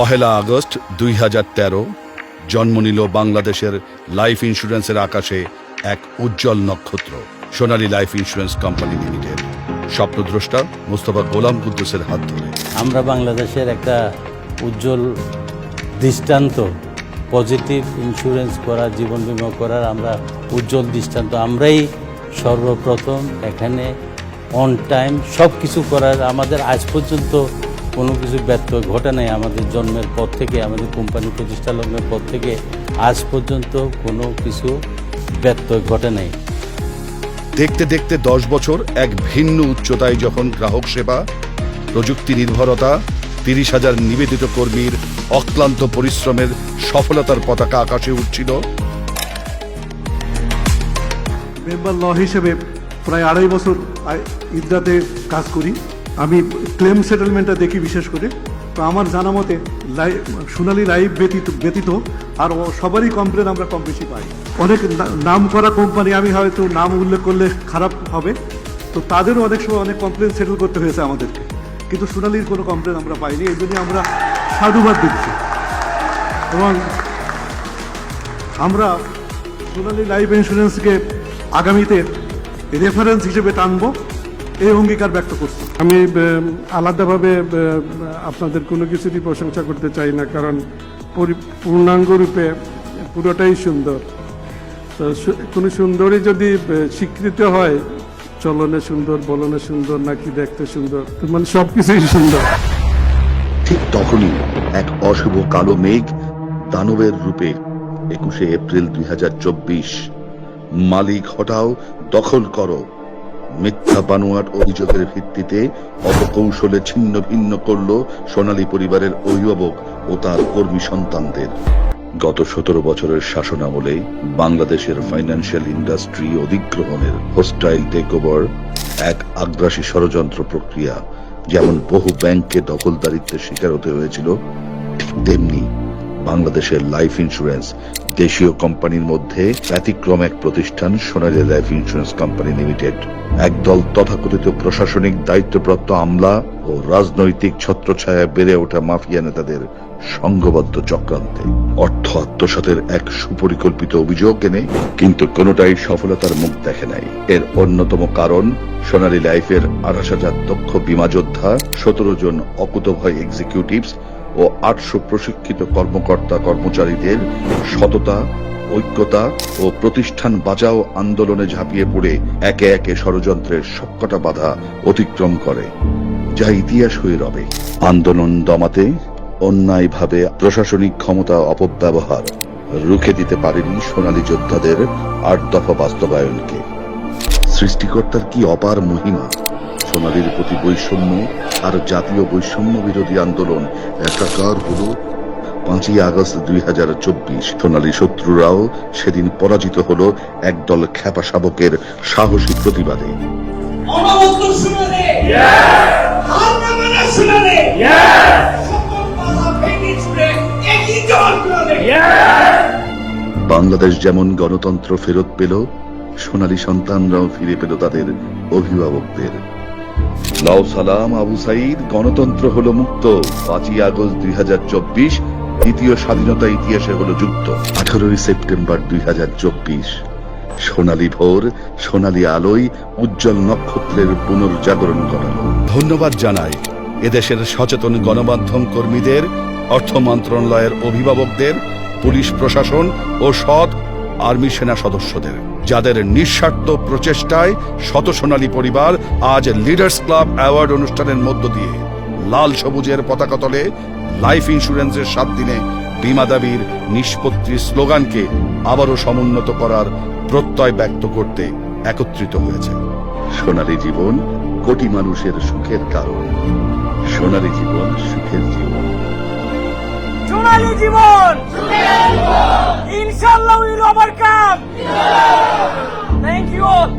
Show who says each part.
Speaker 1: 1 August 2013 জন্ম নিল বাংলাদেশের লাইফ ইন্স্যুরেন্সের আকাশে এক উজ্জ্বল নক্ষত্র, Sonali life insurance company limited. স্বপ্নদ্রষ্টা মোস্তফা গোলাম কুদ্দুসের হাত ধরে
Speaker 2: আমরা বাংলাদেশের একটা উজ্জ্বল দৃষ্টান্ত, পজিটিভ ইন্স্যুরেন্স করা, জীবন বীমা করার আমরা উজ্জ্বল দৃষ্টান্ত। আমরাই সর্বপ্রথম এখানে অন টাইম সব কিছু করার, আমাদের আজ পর্যন্ত কোনো কিছু ব্যর্থ ঘটে নাই। আমাদের জন্মের পর থেকে, আমাদের কোম্পানি প্রতিষ্ঠা লগ্নের পর থেকে আজ পর্যন্ত কোনো কিছু ব্যর্থ ঘটে নাই।
Speaker 1: দেখতে দেখতে 10 বছর এক ভিন্ন উচ্চতায় যখন গ্রাহক সেবা, প্রযুক্তি নির্ভরতা, 30,000 নিবেদিত কর্মীর অক্লান্ত পরিশ্রমের সফলতার পতাকা আকাশে উঠছিল।
Speaker 3: মেম্বার ল হিসেবে প্রায় 2.5 বছর ইদ্রাতে কাজ করি। আমি ক্লেম সেটেলমেন্টটা দেখি বিশেষ করে। তো আমার জানা মতে সোনালী লাইফ ব্যতীত আর সবারই কমপ্লেন আমরা কম বেশি পাই। অনেক নাম করা কোম্পানি, আমি হয়তো নাম উল্লেখ করলে খারাপ হবে, তো তাদেরও অনেক সময় অনেক কমপ্লেন সেটেল করতে হয়েছে আমাদেরকে, কিন্তু সোনালীর কোনো কমপ্লেন আমরা পাইনি। এই জন্যই আমরা সাধুবাদ দিচ্ছি এবং আমরা সোনালী লাইফ ইন্স্যুরেন্সকে আগামীতে রেফারেন্স হিসেবে টানবো, এই অঙ্গীকার ব্যক্ত করছি।
Speaker 4: আমি আলাদাভাবে আপনাদের কোনো কিছুরই প্রশংসা করতে চাই না, কারণ পূর্ণাঙ্গ রূপে পুরোটাই সুন্দর। তো কোনো সুন্দরী যদি স্বীকৃত হয়, চলনে সুন্দর, বলনে সুন্দর, নাকি দেখতে সুন্দর, মানে সব কিছুই সুন্দর।
Speaker 5: ঠিক তখনই এক অশুভ কালো মেঘ দানবের রূপে 21 এপ্রিল 2024 মালিক হটাও, দখল করো, মিথ্যা বানোয়াট অভিযোগের ভিত্তিতে অপকৌশলে ছিন্ন ভিন্ন করল সোনালী পরিবারের অভিভাবক ও তার কর্মী সন্তানদের। গত 17 বছরের শাসনামলে বাংলাদেশের ফাইন্যান্সিয়াল ইন্ডাস্ট্রি অধিগ্রহণের হোস্টাইল টেকওভার এক আগ্রাসী ষড়যন্ত্র প্রক্রিয়া। যেমন বহু ব্যাংককে দখলদারিত্বের শিকার হতে হয়েছিল, ঠিক তেমনি বাংলাদেশের লাইফ ইন্স্যুরেন্স দেশীয় কোম্পানির মধ্যে ব্যতিক্রম এক প্রতিষ্ঠান সোনালী লাইফ ইন্স্যুরেন্স কোম্পানি লিমিটেড। একদল তথাকথিত প্রশাসনিক দায়িত্বপ্রাপ্ত আমলা ও রাজনৈতিক ছত্রছায়ায় বেড়ে ওঠা মাফিয়া নেতাদের সংঘবদ্ধ চক্রান্তে অর্থ আত্মসাতের এক সুপরিকল্পিত অভিযোগ এনে কিন্তু কোনোটাই সফলতার মুখ দেখে নাই। এর অন্যতম কারণ সোনালী লাইফের 28,000 দক্ষ বীমা যোদ্ধা, 17 জন অকুতভয় এক্সিকিউটিভস ও 800 প্রশিক্ষিত কর্মকর্তা কর্মচারীদের সততা, ঐক্যতা ও প্রতিষ্ঠান বাঁচাও আন্দোলনে ঝাঁপিয়ে পড়ে একে একে ষড়যন্ত্রের সবকটা বাধা অতিক্রম করে, যা ইতিহাস হয়ে রবে। আন্দোলন দমাতে অন্যায়ভাবে প্রশাসনিক ক্ষমতা অপব্যবহার রুখে দিতে পারেনি সোনালী যোদ্ধাদের 8 দফা বাস্তবায়নকে। সৃষ্টিকর্তার কি অপার মহিমা! সোনালীর প্রতি বৈষম্য আর জাতীয় বৈষম্য বিরোধী আন্দোলন একাকার হলো 5 আগস্ট 2024। সোনালী শত্রুরাও সেদিন পরাজিত হলো একদল খ্যাপা শাবকের সাহসী প্রতিবাদে। বাংলাদেশ যেমন গণতন্ত্র ফেরত পেল, সোনালী সন্তানরাও ফিরে পেল তাদের অভিভাবকদের। লাউ সালাম আবু সাইদ, গণতন্ত্র হলো মুক্ত। 5 আগস্ট 2024 দ্বিতীয় স্বাধীনতা ইতিহাসে হলো যুক্ত। 18 সেপ্টেম্বর 2024 সোনালী ভোর, সোনালী আলোয় উজ্জ্বল নক্ষত্রের পুনর্জাগরণ ঘটালো।
Speaker 1: ধন্যবাদ জানাই এদেশের সচেতন গণমাধ্যম কর্মীদের, অর্থ মন্ত্রণালয়ের অভিভাবকদের, পুলিশ প্রশাসন ও সৎ আর্মি সেনা সদস্যদের, যাদের নিঃস্বার্থ প্রচেষ্টায় শত সোনালী পরিবার আজ লিডার্স ক্লাব অ্যাওয়ার্ড অনুষ্ঠানের মধ্য দিয়ে লাল সবুজের পতাকা তলে লাইফ ইন্স্যুরেন্সের 7 দিনে বীমা দাবির নিষ্পত্তির স্লোগানকে আবারও সমুন্নত করার প্রত্যয় ব্যক্ত করতে একত্রিত হয়েছে।
Speaker 5: সোনালী জীবন কোটি মানুষের সুখের কারণ। সোনালী জীবন, সুখের জীবন।
Speaker 6: সোনালী জীবন, ইনশাআল্লাহ will overcome. Thank you all.